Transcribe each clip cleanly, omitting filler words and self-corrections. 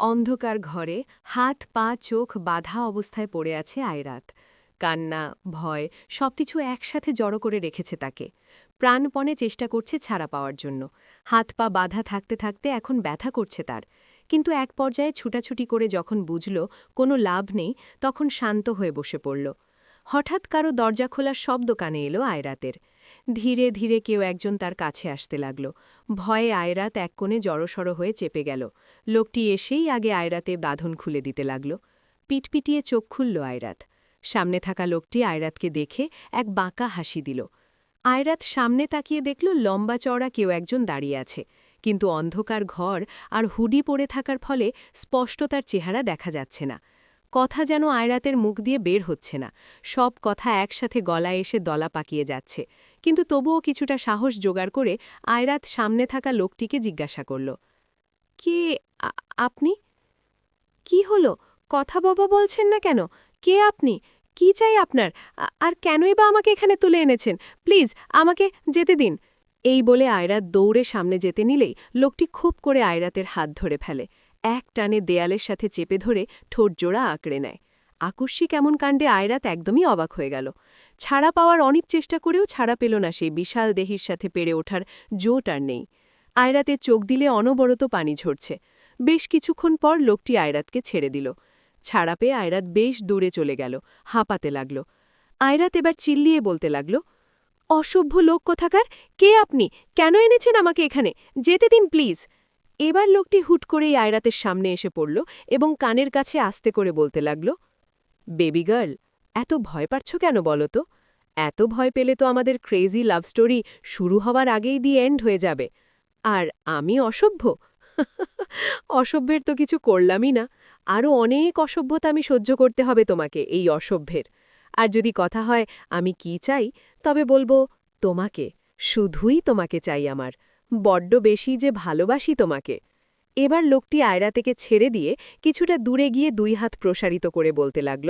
অন্ধকার ঘরে হাত পা চোখ বাঁধা অবস্থায় পড়ে আছে আয়রাত। কান্না, ভয় সবকিছু একসাথে জড়ো করে রেখেছে তাকে। প্রাণপণে চেষ্টা করছে ছাড়া পাওয়ার জন্য। হাত পা বাঁধা থাকতে থাকতে এখন ব্যথা করছে তার। কিন্তু এক পর্যায়ে ছুটাছুটি করে যখন বুঝল কোনো লাভ নেই, তখন শান্ত হয়ে বসে পড়ল। হঠাৎ কারো দরজা খোলার শব্দ কানে এলো আয়রাতের। ধীরে ধীরে কেউ একজন তার কাছে আসতে লাগল। ভয়ে আয়রাত এক কোণে জড়সড় হয়ে চেপে গেল। লোকটি এসেই আগে আয়রাতে বাঁধন খুলে দিতে লাগল। পিটপিটিয়ে চোখ খুলল আয়রাত। সামনে থাকা লোকটি আয়রাতকে দেখে এক বাঁকা হাসি দিল। আয়রাত সামনে তাকিয়ে দেখল লম্বা চওড়া কেউ একজন দাঁড়িয়ে আছে, কিন্তু অন্ধকার ঘর আর হুডি পরে থাকার ফলে স্পষ্ট তার চেহারা দেখা যাচ্ছে না। কথা যেন আয়রাতের মুখ দিয়ে বের হচ্ছে না, সব কথা একসাথে গলায় এসে দলা পাকিয়ে যাচ্ছে। কিন্তু তবুও কিছুটা সাহস জোগাড় করে আয়রাত সামনে থাকা লোকটিকে জিজ্ঞাসা করল, কে আপনি? কি হলো, কথা বাবা বলছেন না কেন? কে আপনি? কি চাই আপনার? আর কেনই বা আমাকে এখানে তুলে এনেছেন? প্লিজ আমাকে যেতে দিন। এই বলে আয়রাত দৌড়ে সামনে যেতে নিলেই লোকটি খুব করে আয়রাতের হাত ধরে ফেলে। এক টানে দেয়ালের সাথে চেপে ধরে ঠোঁট জোড়া আঁকড়ে নেয়। আকস্মিক এমন কাণ্ডে আয়রাত একদমই অবাক হয়ে গেল। ছাড়া পাওয়ার অনেক চেষ্টা করেও ছাড়া পেল না সেই বিশাল দেহির সাথে পেরে ওঠার জোট আর নেই। আয়রাতের চোখ দিলে অনবরত পানি ঝরছে। বেশ কিছুক্ষণ পর লোকটি আয়রাতকে ছেড়ে দিল। ছাড়া পেয়ে আয়রাত বেশ দূরে চলে গেল, হাঁপাতে লাগল। আয়রাত এবার চিল্লিয়ে বলতে লাগল, অসভ্য লোক কোথাকার! কে আপনি? কেন এনেছেন আমাকে এখানে? যেতে দিন প্লিজ। এবার লোকটি হুট করেই আয়রাতের সামনে এসে পড়ল এবং কানের কাছে আস্তে করে বলতে লাগল, বেবি গার্ল, এত ভয় পাচ্ছ কেন বলো তো? এত ভয় পেলে তো আমাদের ক্রেজি লাভ স্টোরি শুরু হওয়ার আগেই দি এন্ড হয়ে যাবে। আর আমি অসভ্য? অসভ্যের তো কিছু করলামই না। আরও অনেক অসভ্যতা আমি সহ্য করতে হবে তোমাকে, এই অসভ্যের। আর যদি কথা হয় আমি কি চাই, তবে বলবো তোমাকে, শুধুই তোমাকে চাই আমার। বড্ড বেশি যে ভালোবাসি তোমাকে। এবার লোকটি আয়রা থেকে ছেড়ে দিয়ে কিছুটা দূরে গিয়ে দুই হাত প্রসারিত করে বলতে লাগল,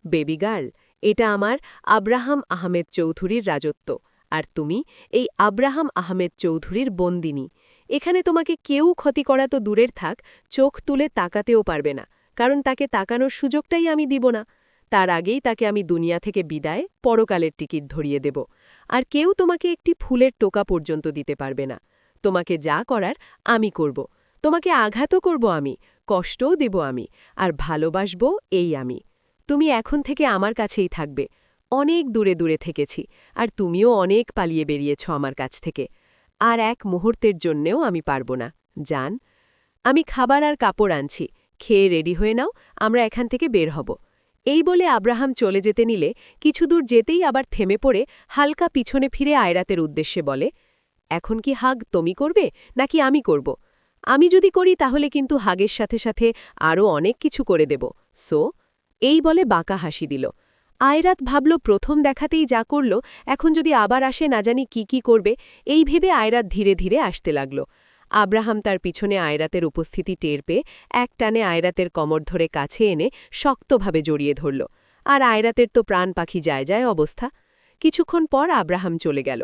বেবি গার্ল, এটা আমার আব্রাহাম আহমেদ চৌধুরীর রাজত্ব, আর তুমি এই আব্রাহাম আহমেদ চৌধুরীর বন্দিনী। এখানে তোমাকে কেউ ক্ষতি করা তো দূরের থাক, চোখ তুলে তাকাতেও পারবে না, কারণ তাকে তাকানোর সুযোগটাই আমি দিব না। তার আগেই তাকে আমি দুনিয়া থেকে বিদায়, পরকালের টিকিট ধরিয়ে দেব। আর কেউ তোমাকে একটি ফুলের টোকা পর্যন্ত দিতে পারবে না। তোমাকে যা করার আমি করব। তোমাকে আঘাতও করব আমি, কষ্টও দেব আমি, আর ভালোবাসব এই আমি। তুমি এখন থেকে আমার কাছেই থাকবে। অনেক দূরে দূরে থেকেছি, আর তুমিও অনেক পালিয়ে বেরিয়েছ আমার কাছ থেকে। আর এক মুহূর্তের জন্যেও আমি পারব না, জান। আমি খাবার আর কাপড় আনছি, খেয়ে রেডি হয়ে নাও, আমরা এখান থেকে বের হব। এই বলে আব্রাহাম চলে যেতে নিলে কিছু দূর যেতেই আবার থেমে পড়ে হালকা পিছনে ফিরে আয়রাতের উদ্দেশ্যে বলে, এখন কি হাগ তুমি করবে নাকি আমি করব? আমি যদি করি তাহলে কিন্তু হাগের সাথে সাথে আরও অনেক কিছু করে দেব, সো। এই বলে বাঁকা হাসি দিল। আয়রাত ভাবল প্রথম দেখাতেই যা করল, এখন যদি আবার আসে না জানি কি করবে। এই ভেবে আয়রাত ধীরে ধীরে আসতে লাগল। আব্রাহাম তার পিছনে আয়রাতের উপস্থিতি টের পেয়ে এক টানে আয়রাতের কমর ধরে কাছে এনে শক্তভাবে জড়িয়ে ধরল। আর আয়রাতের তো প্রাণ পাখি যায় যায় অবস্থা। কিছুক্ষণ পর আব্রাহাম চলে গেল।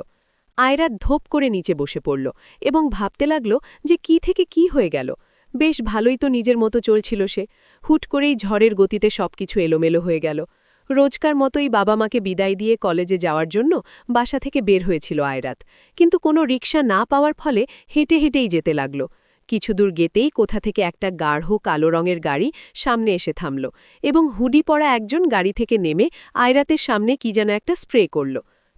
আয়রাত ধোপ করে নিচে বসে পড়ল এবং ভাবতে লাগল যে কি থেকে কি হয়ে গেল। বেশ ভালোই তো নিজের মতো চলছিল সে। হুট করেই ঝড়ের গতিতে সবকিছু এলোমেলো হয়ে গেল। রোজকার মতোই বাবা মাকে বিদায় দিয়ে কলেজে যাওয়ার জন্য বাসা থেকে বের হয়েছিল আয়রাত, কিন্তু কোনো রিকশা না পাওয়ার ফলে হেঁটে হেঁটেই যেতে লাগল। কিছুদূর গেতেই কোথা থেকে একটা গাঢ় কালো রঙের গাড়ি সামনে এসে থামল এবং হুডি পরা একজন গাড়ি থেকে নেমে আয়রাতের সামনে কি যেন একটা স্প্রে করল।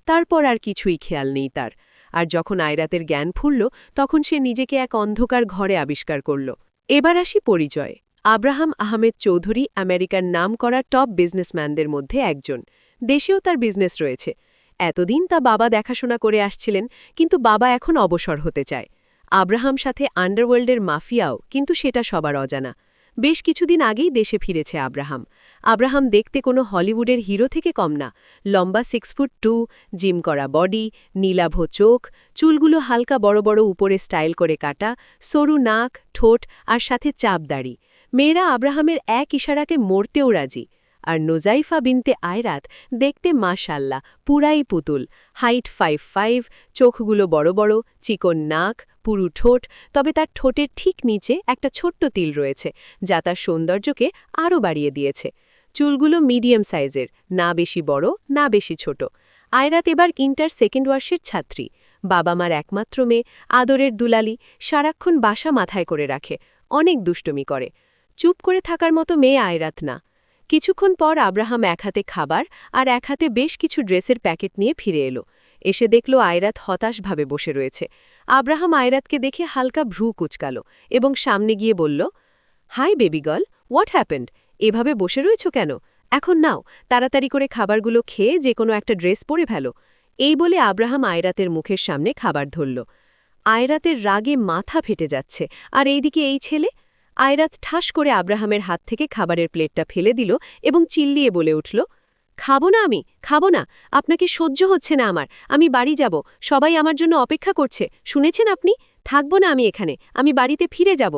তারপর আর কিছুই খেয়াল নেই তার। আর যখন আয়রাতের জ্ঞান ফুরল, তখন সে নিজেকে এক অন্ধকার ঘরে আবিষ্কার করল। এবার আসি পরিচয়। আব্রাহাম আহমেদ চৌধুরী আমেরিকার নামকরা টপ বিজনেসম্যানদের মধ্যে একজন। দেশেও তার বিজনেস রয়েছে। এতদিন তা বাবা দেখাশোনা করে আসছিলেন, কিন্তু বাবা এখন অবসর হতে চায়। আব্রাহাম সাথে আন্ডারওয়ার্ল্ডের মাফিয়াও, কিন্তু সেটা সবার অজানা। বেশ কিছুদিন আগেই দেশে ফিরেছে আব্রাহাম। আব্রাহাম দেখতে কোনো হলিউডের হিরো থেকে কম না। লম্বা 6'2", জিম করা বডি, নীলাভ চোখ, চুলগুলো হালকা বড় বড় উপরে স্টাইল করে কাটা, সরু নাক, ঠোঁট আর সাথে চাপ দাড়ি। মেয়েরা আব্রাহামের এক ইশারাকে মরতেও রাজি। আর নোজাইফা বিনতে আয়রাত দেখতে মাশাল্লাহ পুরাই পুতুল। হাইট 5'5", চোখগুলো বড় বড়, চিকন নাক, পুরু ঠোঁট, তবে তার ঠোঁটের ঠিক নিচে একটা ছোট্ট তিল রয়েছে যা তার সৌন্দর্যকে আরও বাড়িয়ে দিয়েছে। চুলগুলো মিডিয়াম সাইজের, না বেশি বড় না বেশি ছোট। আয়রাত এবার ইন্টার সেকেন্ড ওয়ার্ষের ছাত্রী, বাবা মার একমাত্র মেয়ে, আদরের দুলালি, সারাক্ষণ বাসা মাথায় করে রাখে, অনেক দুষ্টুমি করে। চুপ করে থাকার মতো মেয়ে আয়রাত না। কিছুক্ষণ পর আব্রাহাম এক হাতে খাবার আর এক হাতে বেশ কিছু ড্রেসের প্যাকেট নিয়ে ফিরে এলো। এসে দেখল আয়রাত হতাশভাবে বসে রয়েছে। আব্রাহাম আয়রাতকে দেখে হালকা ভ্রু কুচকাল এবং সামনে গিয়ে বলল, hi baby girl, what happened? এভাবে বসে রয়েছ কেন? এখন নাও, তাড়াতাড়ি করে খাবারগুলো খেয়ে যে কোনো একটা ড্রেস পরে ফেলো। এই বলে আব্রাহাম আয়রাতের মুখের সামনে খাবার ধরল। আয়রাতের রাগে মাথা ফেটে যাচ্ছে, আর এইদিকে এই ছেলে। আয়রাত ঠাস করে আব্রাহামের হাত থেকে খাবারের প্লেটটা ফেলে দিল এবং চিল্লিয়ে বলে উঠল, খাবো না, আমি খাবো না, আপনাকে সহ্য হচ্ছে না আমার, আমি বাড়ি যাব, সবাই আমার জন্য অপেক্ষা করছে, শুনেছেন আপনি? থাকবো না আমি এখানে, আমি বাড়িতে ফিরে যাব।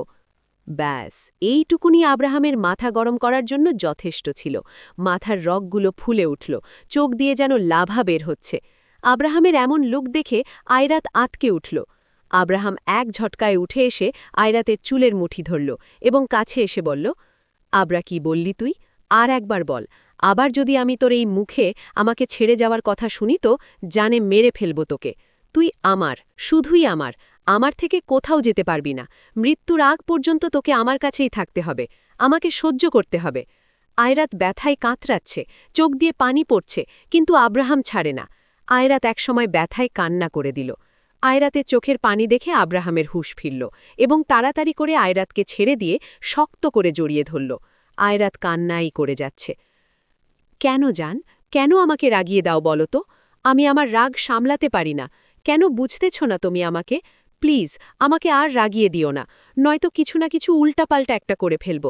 ব্যাস, এইটুকুনি আব্রাহামের মাথা গরম করার জন্য যথেষ্ট ছিল। মাথার রগগুলো ফুলে উঠল, চোখ দিয়ে যেন লাভা বের হচ্ছে। আব্রাহামের এমন লুক দেখে আয়রাত আঁতকে উঠল। আব্রাহাম এক ঝটকায় উঠে এসে আয়রাতের চুলের মুঠি ধরল এবং কাছে এসে বলল, আব্রা, কি বললি তুই? আর একবার বল। আবার যদি আমি তোর এই মুখে আমাকে ছেড়ে যাওয়ার কথা শুনি তো জানে মেরে ফেলব তোকে। তুই আমার, শুধুই আমার, আমার থেকে কোথাও যেতে পারবি না। মৃত্যুর আগ পর্যন্ত তোকে আমার কাছেই থাকতে হবে, আমাকে সহ্য করতে হবে। আয়রাত ব্যথায় কাতরাচ্ছে, চোখ দিয়ে পানি পড়ছে, কিন্তু আব্রাহাম ছাড়ে না। আয়রাত একসময় ব্যথায় কান্না করে দিল। আয়রাতের চোখের পানি দেখে আব্রাহামের হুঁশ ফিরল এবং তাড়াতাড়ি করে আয়রাতকে ছেড়ে দিয়ে শক্ত করে জড়িয়ে ধরল। আয়রাত কান্নাই করে যাচ্ছে। কেন জান, কেন আমাকে রাগিয়ে দাও বলো তো? আমি আমার রাগ সামলাতে পারি না। কেন বুঝতেছ না তুমি আমাকে? প্লিজ আমাকে আর রাগিয়ে দিও না, নয়তো কিছু না কিছু উল্টাপাল্টা একটা করে ফেলব।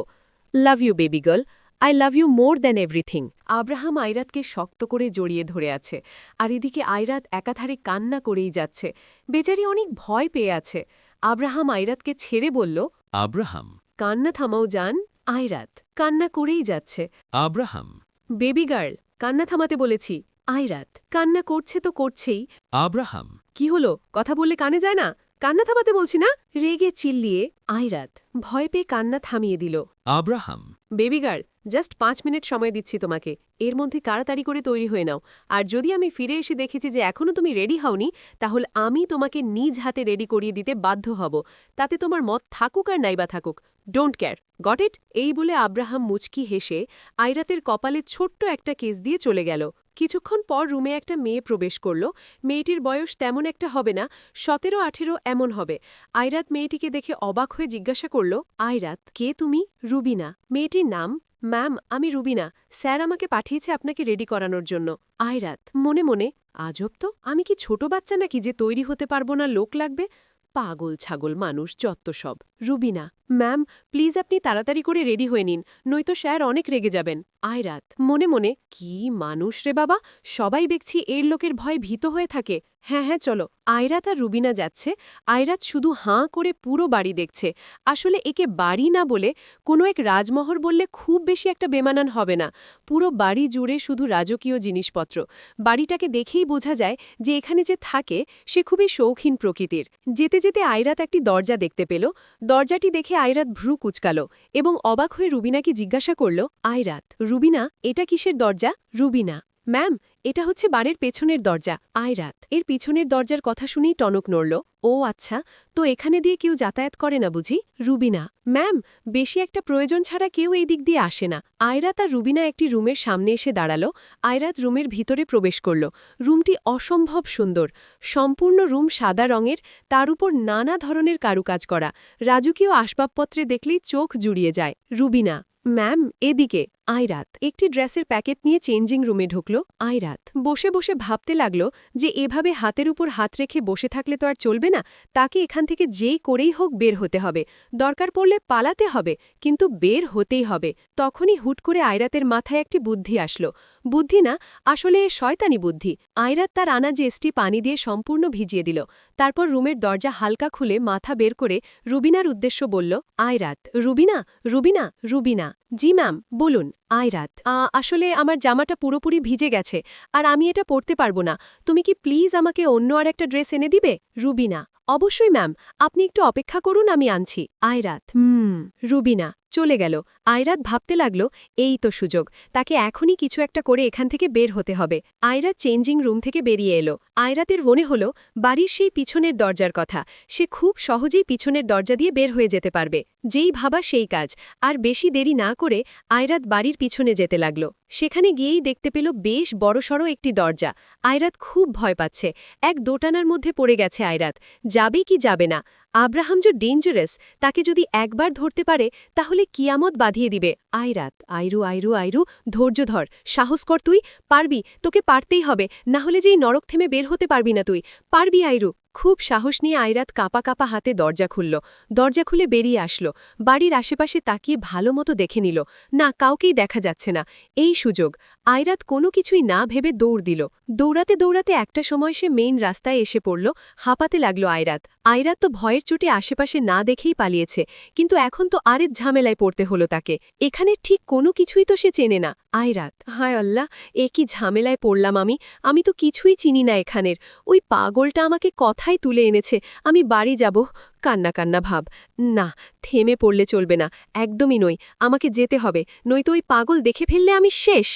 Love you baby girl, I love you more than everything. Abraham আয়রাতকে শক্ত করে জড়িয়ে ধরে আছে, আর এদিকে আয়রাত একাধারে কান্না করেই যাচ্ছে। বেচারি অনেক ভয় পেয়ে আছে। আব্রাহাম আয়রাতকে ছেড়ে বলল, আব্রাহাম, কান্না থামাও জান। আয়রাত কান্না করেই যাচ্ছে। আব্রাহাম, বেবি গার্ল, কান্না থামাতে বলেছি। আয়রাত কান্না করছে তো করছেই। আব্রাহাম, কি হলো, কথা বললে কানে যায় না? কান্না থামাতে বলছি না? রেগে চিল্লিয়ে আয়রাত ভয় পেয়ে কান্না থামিয়ে দিল। Abraham, baby girl, just 5 minute সময় দিচ্ছি তোমাকে, এর মধ্যে তাড়াতাড়ি করে তৈরি হয়ে নাও। আর যদি আমি ফিরে এসে দেখেছি যে এখনও তুমি রেডি হওনি, তাহলে আমি তোমাকে নিজ হাতে রেডি করিয়ে দিতে বাধ্য হব। তাতে তোমার মত থাকুক আর নাইবা থাকুক, ডোন্ট কেয়ার, গট ইট? এই বলে আব্রাহাম মুচকি হেসে আয়রাতের কপালে ছোট্ট একটা কেস দিয়ে চলে গেল। কিছুক্ষণ পর রুমে একটা মেয়ে প্রবেশ করল। মেয়েটির বয়স তেমন একটা হবে না, 17-18 এমন হবে। আয়রাত মেয়েটিকে দেখে অবাক হয়ে জিজ্ঞাসা করল, আয়রাত, কে তুমি? রুবিনা। মেয়েটির নাম? ম্যাম, আমি রুবিনা, স্যার আমাকে পাঠিয়েছে আপনাকে রেডি করানোর জন্য। আয়রাত মনে মনে, আজব তো, আমি কি ছোট বাচ্চা নাকি যে তৈরি হতে পারবো না, লোক লাগবে? পাগল ছাগল মানুষ যত্ত সব। রুবিনা, ম্যাম প্লিজ আপনি তাড়াতাড়ি করে রেডি হয়ে নিন, নয়তো স্যার অনেক রেগে যাবেন। আয়রাত মনে মনে, কি মানুষ রে বাবা, সবাই দেখছি এর লোকের ভয় ভীত হয়ে থাকে। হ্যাঁ হ্যাঁ চলো। আয়রাত আর রুবিনা যাচ্ছে। আয়রাত শুধু হাঁ করে পুরো বাড়ি দেখছে। আসলে একে বাড়ি না বলে কোনো এক রাজমহল বললে খুব বেশি একটা বেমানান হবে না। পুরো বাড়ি জুড়ে শুধু রাজকীয় জিনিসপত্র। বাড়িটাকে দেখেই বোঝা যায় যে এখানে যে থাকে সে খুবই শৌখিন প্রকৃতির। যেতে যেতে আয়রাত একটি দরজা দেখতে পেল। দরজাটি দেখে আয়রাত ভ্রু কুচকাল এবং অবাক হয়ে রুবিনাকে জিজ্ঞাসা করল, আয়রাত, রুবিনা, এটা কিসের দরজা? রুবিনা, ম্যাম এটা হচ্ছে বাড়ির পেছনের দরজা। আয়রাত এর পিছনের দরজার কথা শুনেই টনক নড়ল। ও আচ্ছা, তো এখানে দিয়ে কেউ যাতায়াত করে না বুঝি? রুবিনা, ম্যাম বেশি একটা প্রয়োজন ছাড়া কেউ এই দিক দিয়ে আসে না। আয়রাত আর রুবিনা একটি রুমের সামনে এসে দাঁড়াল। আয়রাত রুমের ভিতরে প্রবেশ করল। রুমটি অসম্ভব সুন্দর। সম্পূর্ণ রুম সাদা রঙের, তার উপর নানা ধরনের কারুকাজ করা। রাজকীয় আসবাবপত্রে দেখলেই চোখ জুড়িয়ে যায়। রুবিনা, ম্যাম এদিকে। আয়রাত একটি ড্রেসের প্যাকেট নিয়ে চেঞ্জিং রুমে ঢুকল। আয়রাত বসে বসে ভাবতে লাগল যে এভাবে হাতের উপর হাত রেখে বসে থাকলে তো আর চলবে না, তাকে এখান থেকে যেই করেই হোক বের হতে হবে। দরকার পড়লে পালাতে হবে, কিন্তু বের হতেই হবে। তখনই হুট করে আয়রাতের মাথায় একটি বুদ্ধি আসলো। বুদ্ধি না, আসলে শয়তানি বুদ্ধি। আয়রাত তার আনা জেসটি পানি দিয়ে সম্পূর্ণ ভিজিয়ে দিল। তারপর রুমের দরজা হালকা খুলে মাথা বের করে রুবিনার উদ্দেশ্য বলল, আয়রাত, রুবিনা, রুবিনা, রুবিনা। জি ম্যাম, বলুন। আয়রাত, আসলে আমার জামাটা পুরোপুরি ভিজে গেছে আর আমি এটা পরতে পারবো না। তুমি কি প্লিজ আমাকে অন্য আর একটা ড্রেস এনে দিবে? রুবিনা, অবশ্যই ম্যাম, আপনি একটু অপেক্ষা করুন, আমি আনছি। আয়রাত, রুবিনা চলে গেল। আয়রাত ভাবতে লাগল, এই তো সুযোগ, তাকে এখনই কিছু একটা করে এখান থেকে বের হতে হবে। আয়রাত চেঞ্জিং রুম থেকে বেরিয়ে এলো। আয়রাতের মনে হল বাড়ির সেই পিছনের দরজার কথা। সে খুব সহজেই পিছনের দরজা দিয়ে বের হয়ে যেতে পারবে। যেই ভাবা সেই কাজ। আর বেশি দেরি না করে আয়রাত বাড়ির পিছনে যেতে লাগল। সেখানে গিয়েই দেখতে পেল বেশ বড়সড় একটি দরজা। আয়রাত খুব ভয় পাচ্ছে। এক দোটানার মধ্যে পড়ে গেছে আয়রাত। যাবে কি যাবে না? আব্রাহাম যে ডেঞ্জারাস, তাকে যদি একবার ধরতে পারে তাহলে কিয়ামত বাঁধিয়ে দিবে। আয়রাত, আইরু আইরু আইরু, ধৈর্য ধর, সাহস কর, তুই পারবি, তোকে পারতেই হবে, না হলে যেই নরক থেমে বের হতে পারবি না তুই। পারবি আইরু। খুব সাহস নিয়ে আয়রাত কাঁপা কাঁপা হাতে দরজা খুলল। দরজা খুলে বেরিয়ে আসলো। বাড়ির আশেপাশে তাকিয়ে ভালো মতো দেখে নিল। না, কাউকেই দেখা যাচ্ছে না। এই সুযোগ। আয়রাত কোনো কিছুই না ভেবে দৌড় দিল। দৌড়াতে দৌড়াতে একটা সময় সে মেইন রাস্তায় এসে পড়ল। হাঁপাতে লাগলো আয়রাত। আয়রাত তো ভয়ের চোটে আশেপাশে না দেখেই পালিয়েছে, কিন্তু এখন তো আরেক ঝামেলায় পড়তে হলো তাকে। এখানে ঠিক কোনো কিছুই তো সে চেনে না। আয়রাত, হায় আল্লাহ, এ কি ঝামেলায় পড়লাম আমি তো কিছুই চিনি না এখানের। ওই পাগলটা আমাকে কথাই তুলে এনেছে। আমি বাড়ি যাব। কান্না কান্না ভাব। না, থেমে পড়লে চলবে না, একদমই নই, আমাকে যেতে হবে, নয়তো ওই পাগল দেখে ফেললে আমি শেষ।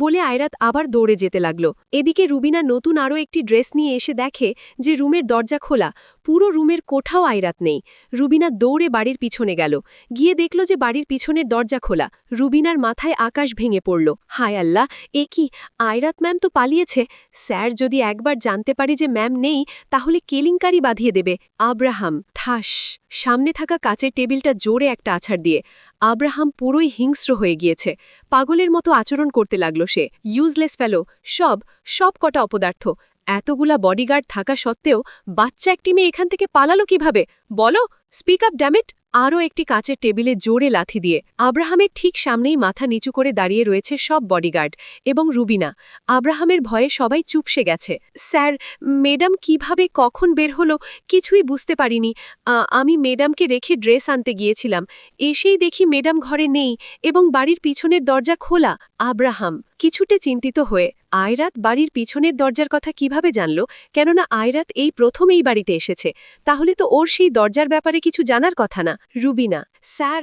বলে আয়রাত আবার দৌড়ে যেতে লাগল। এদিকে রুবিনা নতুন আরও একটি ড্রেস নিয়ে এসে দেখে যে রুমের দরজা খোলা। পুরো রুমের কোঠাও আয়রাত নেই। রুবিনা দৌড়ে বাড়ির পিছনে গেল। গিয়ে দেখল যে বাড়ির পিছনের দরজা খোলা। রুবিনার মাথায় আকাশ ভেঙে পড়ল। হায় আল্লাহ, এ কি? আয়রাত ম্যাম তো পালিয়েছে। স্যার যদি একবার জানতে পারে যে ম্যাম নেই, তাহলে কেলেঙ্কারি বাঁধিয়ে দেবে। আব্রাহাম, ঠাস! সামনে থাকা কাচের টেবিলটা জোরে একটা আছাড় দিয়ে। আব্রাহাম পুরোই হিংস্র হয়ে গিয়েছে। পাগলের মতো আচরণ করতে লাগল সে। ইউজলেস ফেলো, সব কটা অপদার্থ। এতগুলা বডিগার্ড থাকা সত্ত্বেও বাচ্চা একটি মেয়ে এখান থেকে পালালো কিভাবে? বলো, স্পিক আপ ড্যামিট! আরও একটি কাচের টেবিলে জোরে লাথি দিয়ে। আব্রাহামের ঠিক সামনেই মাথা নিচু করে দাঁড়িয়ে রয়েছে সব বডিগার্ড এবং রুবিনা। আব্রাহামের ভয়ে সবাই চুপসে গেছে। স্যার, ম্যাডাম কিভাবে কখন বের হলো কিছুই বুঝতে পারিনি। আমি ম্যাডামকে রেখে ড্রেস আনতে গিয়েছিলাম। এসেই দেখি ম্যাডাম ঘরে নেই এবং বাড়ির পিছনের দরজা খোলা। আব্রাহাম কিছুটা চিন্তিত হয়ে, আয়রাত বাড়ির পিছনের দরজার কথা কিভাবে জানল? কেননা আয়রাত এই প্রথম এই বাড়িতে এসেছে। তাহলে তো ওর সেই দরজার ব্যাপারে কিছু জানার কথা না। রুবিনা, স্যার,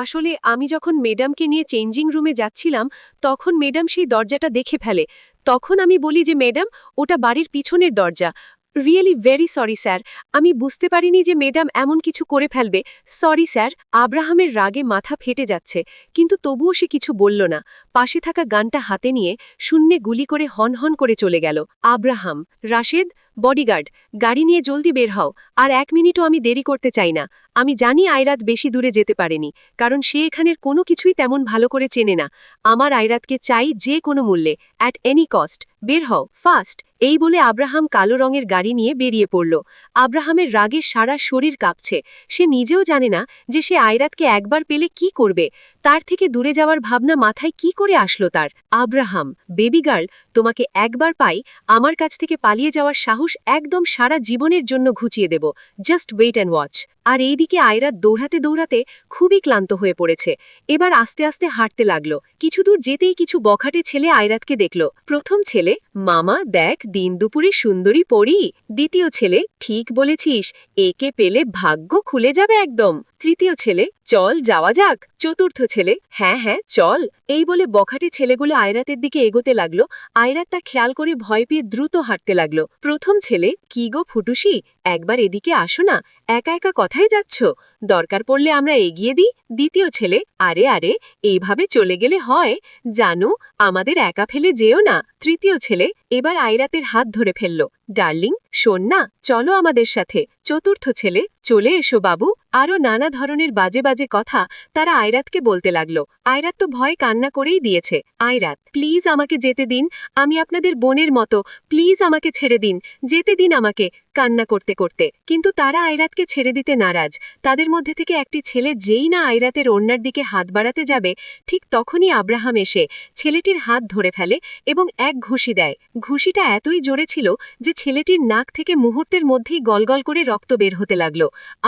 আসলে আমি যখন ম্যাডামকে নিয়ে চেঞ্জিং রুমে যাচ্ছিলাম, তখন ম্যাডাম সেই দরজাটা দেখে ফেলে। তখন আমি বলি যে ম্যাডাম, ওটা বাড়ির পিছনের দরজা। রিয়েলি ভেরি সরি স্যার, আমি বুঝতে পারিনি যে ম্যাডাম এমন কিছু করে ফেলবে। Sorry sir. আব্রাহামের রাগে মাথা ফেটে যাচ্ছে, কিন্তু তবুও সে কিছু বলল না। পাশে থাকা গানটা হাতে নিয়ে শূন্যে গুলি করে হন করে চলে গেল। আব্রাহাম, রাশেদ, বডিগার্ড, গাড়ি নিয়ে জলদি বের হও। আর 1 মিনিটও আমি দেরি করতে চাই না। আমি জানি আয়রাত বেশি দূরে যেতে পারেনি, কারণ সে এখানের কোনো কিছুই তেমন ভালো করে চেনে না। আমার আয়রাতকে চাই যে কোনো মূল্যে, অ্যাট এনি কস্ট। বের হও, ফাস্ট! এই বলে আব্রাহাম কালো রঙের গাড়ি নিয়ে বেরিয়ে পড়ল। আব্রাহামের রাগে সারা শরীর কাঁপছে। সে নিজেও জানে না যে সে আয়রাতকে একবার পেলে কি করবে। তার থেকে দূরে যাওয়ার ভাবনা মাথায় কি করে আসলো তার? আব্রাহাম, বেবি গার্ল, তোমাকে একবার পাই, আমার কাছ থেকে পালিয়ে যাওয়ার সাহস একদম সারা জীবনের জন্য ঘুচিয়ে দেব। Just wait and watch. আর এইদিকে আয়রাত দৌড়াতে দৌড়াতে খুবই ক্লান্ত হয়ে পড়েছে। এবার আস্তে আস্তে হাঁটতে লাগলো। কিছু দূর যেতেই কিছু বখাটে ছেলে আয়রাতকে দেখল। প্রথম ছেলে, মামা দেখ, দিন দুপুরে সুন্দরী পরি। দ্বিতীয় ছেলে, ঠিক বলেছিস, একে পেলে ভাগ্য খুলে যাবে একদম। তৃতীয় ছেলে, চল যাওয়া যাক। চতুর্থ ছেলে, হ্যাঁ হ্যাঁ চল। এই বলে বখাটে ছেলেগুলো আয়রাতের দিকে এগোতে লাগলো। আয়রাত তা খেয়াল করে ভয় পেয়ে দ্রুত হাঁটতে লাগলো। প্রথম ছেলে, কি গো ফুটুসি, একবার এদিকে আসো না, একা একা কথাই যাচ্ছ, দরকার পড়লে আমরা এগিয়ে দিই। দ্বিতীয় ছেলে, আরে আরে, এইভাবে চলে গেলে হয়, জানো, আমাদের একা ফেলে যেও না। তৃতীয় ছেলে এবার আয়রাতের হাত ধরে ফেলল। ডার্লিং, শোন না, চলো আমাদের সাথে। চতুর্থ ছেলে, চলে এসো বাবু। আরও নানা ধরনের বাজে বাজে কথা তারা আয়রাতকে বলতে লাগলো। আয়রাত তো ভয় কান্না করেই দিয়েছে। আয়রাত, প্লিজ আমাকে যেতে দিন, আমি আপনাদের বোনের মতো, প্লিজ আমাকে ছেড়ে দিন, যেতে দিন আমাকে। কান্না করতে করতে। কিন্তু তারা আয়রাতকে ছেড়ে দিতে নারাজ। তাদের মধ্যে থেকে একটি ছেলে যেই না আয়রাতের ওড়নার দিকে হাত বাড়াতে যাবে, ঠিক তখনই আব্রাহাম এসে ছেলেটির হাত ধরে ফেলে এবং এক ঘুষি দেয়। ঘুষিটা এতই জোরে ছিল যে ছেলেটির নাক থেকে মুহূর্তের মধ্যেই গলগল করে রক্ত বের হতে লাগল।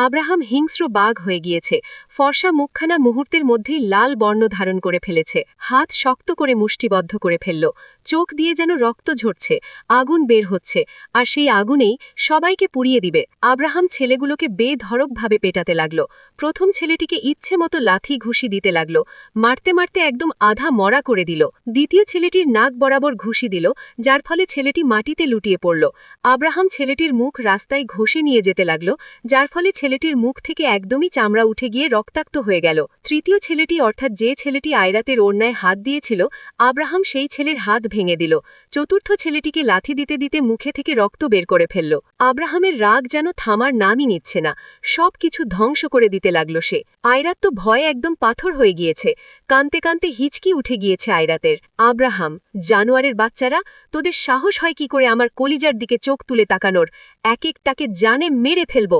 আব্রাহাম হিংস্র বাঘ হয়ে গিয়েছে। ফর্সা মুখখানা মুহূর্তের মধ্যেই লাল বর্ণ ধারণ করে ফেলেছে। হাত শক্ত করে মুষ্টিবদ্ধ করে ফেলল। চোখ দিয়ে যেন রক্ত ঝরছে, আগুন বের হচ্ছে, আর সেই আগুনেই সবাইকে পুড়িয়ে দিবে। আব্রাহাম ছেলেগুলোকে বেধড়কভাবে পেটাতে লাগল। প্রথম ছেলেটিকে ইচ্ছে মতো লাথি ঘুষি দিতে লাগল, মারতে মারতে একদম আধা মরা করে দিল। দ্বিতীয় ছেলেটির নাক বরাবর ঘুষি দিল, যার ফলে ছেলেটি মাটিতে লুটিয়ে পড়ল। আব্রাহাম ছেলেটির মুখ রাস্তায় ঘষে নিয়ে যেতে লাগল, যার ফলে ছেলেটির মুখ থেকে একদমই চামড়া উঠে গিয়ে রক্তাক্ত হয়ে গেল। তৃতীয় ছেলেটি অর্থাৎ যে ছেলেটি আয়রাতের ওড়নায় হাত দিয়েছিল, আব্রাহাম সেই ছেলের হাত ভেঙে দিল। চতুর্থ ছেলেটিকে লাথি দিতে দিতে মুখে থেকে রক্ত বের করে ফেলল। আব্রাহামের রাগ যেন থামার নামই নিচ্ছে না, সব কিছু ধ্বংস করে দিতে লাগল সে। আয়রাত তো ভয়ে একদম পাথর হয়ে গিয়েছে, কানতে কানতে হিচকি উঠে গিয়েছে আয়রাতের। আব্রাহাম, জানোয়ারের বাচ্চারা, তোদের সাহস হয় কি করে আমার কলিজার দিকে চোখ তুলে তাকানোর? এক একটাকে জানে মেরে ফেলব।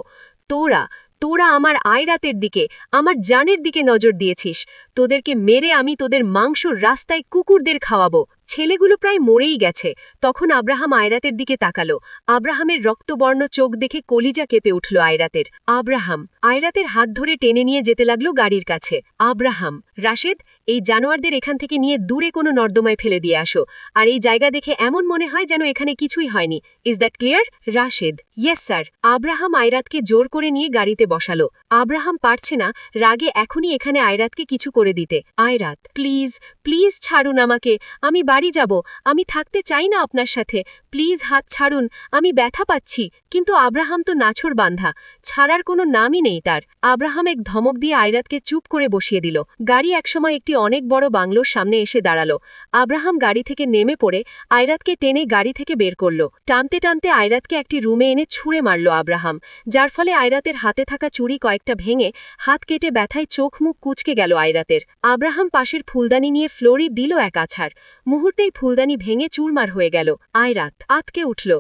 তোরা তোরা আমার আয়রাতের দিকে, আমার জানের দিকে নজর দিয়েছিস। তোদেরকে মেরে আমি তোদের মাংস রাস্তায় কুকুরদের খাওয়াবো। ছেলেগুলো প্রায় মরেই গেছে। তখন আব্রাহাম আয়রাতের দিকে তাকালো। আব্রাহামের রক্তবর্ণ চোখ দেখে কলিজা কেঁপে উঠল আয়রাতের। আব্রাহাম আয়রাতের হাত ধরে টেনে নিয়ে যেতে লাগলো গাড়ির কাছে। আব্রাহাম, রাশেদ, এই জানোয়ারদের এখান থেকে নিয়ে দূরে কোনো নর্দমায় ফেলে দিয়ে আসো। আর এই জায়গা দেখে এমন মনে হয় যেন এখানে কিছুই হয়নি। Is that clear? Rashed, yes sir. Abraham আয়রাতকে জোর করে নিয়ে গাড়িতে বসালো। আব্রাহাম পারছে না রাগে এখনই এখানে আয়রাতকে কিছু করে দিতে। আয়রাত, প্লিজ প্লিজ ছাড়ুন আমাকে, আমি বাড়ি যাব, আমি থাকতে চাই না আপনার সাথে, প্লিজ হাত ছাড়ুন, আমি ব্যথা পাচ্ছি। কিন্তু আব্রাহাম তো নাছোড় বান্ধা, ছাড়ার কোনো নামই নেই তার। আব্রাহাম এক ধমক দিয়ে আয়রাতকে চুপ করে বসিয়ে দিল। গাড়ি একসময় একটি অনেক বড় বাংলোর সামনে এসে দাঁড়ালো। আব্রাহাম গাড়ি থেকে নেমে পড়ে আয়রাতকে টেনে গাড়ি থেকে বের করল। টানতে টানতে আয়রাতকে একটি রুমে এনে ছুঁড়ে মারল আব্রাহাম, যার ফলে আয়রাতের হাতে থাকা চুড়ি কয়েকটা ভেঙে হাত কেটে ব্যথায় চোখ মুখ কুঁচকে গেল আয়রাতের। আব্রাহাম পাশের ফুলদানি নিয়ে ফ্লোরি দিল এক আছাড়। মুহূর্তেই ফুলদানি ভেঙে চুরমার হয়ে গেল। আয়রাত আতকে উঠল।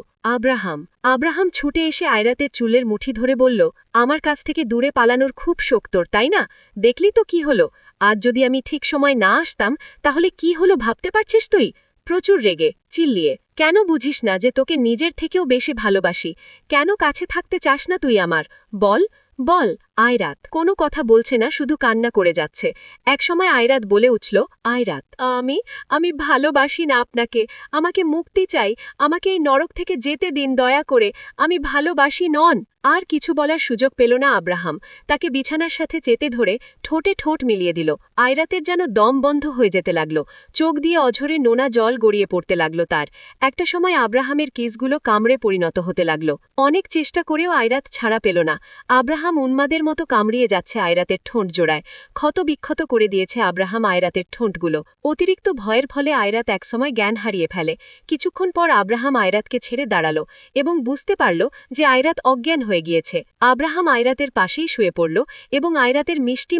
আব্রাহাম ছুটে এসে আয়রাতের চুলের মুঠি ধরে বলল, আমার কাছ থেকে দূরে পালানোর খুব শোক তোর, তাই না? দেখলি তো কি হলো। আজ যদি আমি ঠিক সময় না আসতাম তাহলে কি হলো ভাবতে পারছিস তুই? প্রচুর রেগে চিল্লিয়ে, কেন বুঝিস না যে তোকে নিজের থেকেও বেশি ভালোবাসি? কেন কাছে থাকতে চাস না তুই আমার? বল বল। আয়রাত কোনো কথা বলছে না, শুধু কান্না করে যাচ্ছে। একসময় আয়রাত বলে উঠল, আয়রাত, আমি ভালোবাসি না আপনাকে, আমাকে মুক্তি চাই, আমাকে এই নরক থেকে যেতে দিন দয়া করে, আমি ভালোবাসি নন। আর কিছু বলার সুযোগ পেল না আব্রাহাম। তাকে বিছানার সাথে চেতে ধরে ঠোঁটে ঠোঁট মিলিয়ে দিল। আয়রাতের যেন দম বন্ধ হয়ে যেতে লাগল। চোখ দিয়ে অঝরে নোনা জল গড়িয়ে পড়তে লাগল তার। একটা সময় আব্রাহামের কিসগুলো কামড়ে পরিণত হতে লাগল। অনেক চেষ্টা করেও আয়রাত ছাড়া পেল না। আব্রাহাম উন্মাদের মতো কামড়িয়ে যাচ্ছে আয়রাতের ঠোঁট জোড়ায়। ক্ষত বিক্ষত করে দিয়েছে আব্রাহাম আয়রাতের ঠোঁটগুলো। অতিরিক্ত ভয়ের ফলে আয়রাত একসময় জ্ঞান হারিয়ে ফেলে। কিছুক্ষণ পর আব্রাহাম আয়রাতকে ছেড়ে দাঁড়ালো এবং বুঝতে পারল যে আয়রাত অজ্ঞান হয়ে গিয়েছে। আব্রাহাম আয়রাতের পাশেই শুয়ে পড়ল এবং আয়রাতের মিষ্টি